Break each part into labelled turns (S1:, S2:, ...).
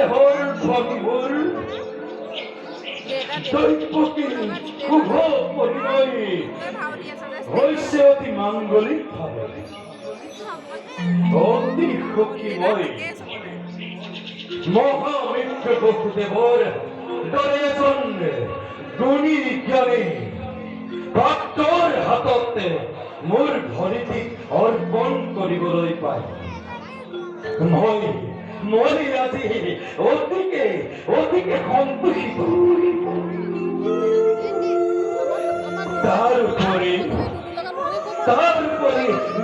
S1: দেহৰ ভগিবোৰ দৈপকী শুভ পৰিণয় হৈছে অতি মাংগলিক ভাৱে অতি সুখীময় মহামিত্ৰ বসুদেৱৰ দৰে এজন গুণী জ্ঞানী ভক্তৰ হাতত মোৰ ভৰিটি অৰ্পণ কৰিবলৈ পায় মই আজি অতিকে সন্তোষিত তাৰোপৰি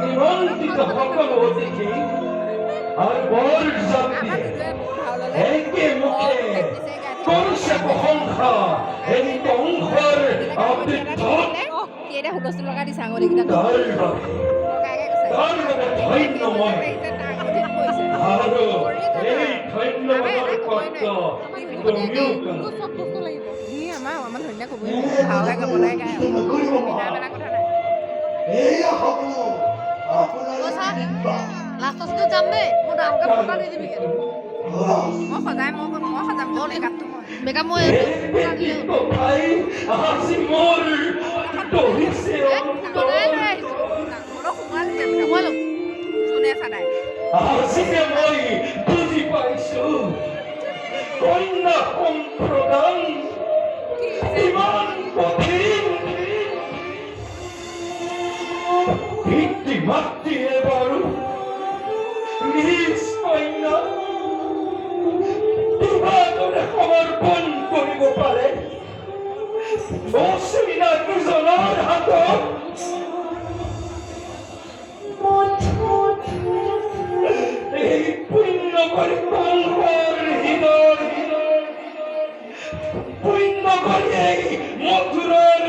S1: নিমন্ত্ৰিত সকলো অতিথি আৰু বৰ যাত্ৰী একে মুখে কৰিছে প্ৰশংসা এই বংশৰ আবৃদ্ধ তাৰ বাবে ধন্যময় আৰু এই ধন্যবাদৰ পত্ৰ তুমিও আজিকে মই বুজি পাইছো কন্যা সম্প্ৰদান ইমান কঠিন পিতৃ মাতৃয়ে বাৰু নিজ কন্যা কিভাবে সমৰ্পণ কৰিব পাৰে অচিনাকিজনৰ হাতত এই পুণ্য কৰি বংশৰ হৃদয় পুণ্য কৰি এই মথুৰাৰ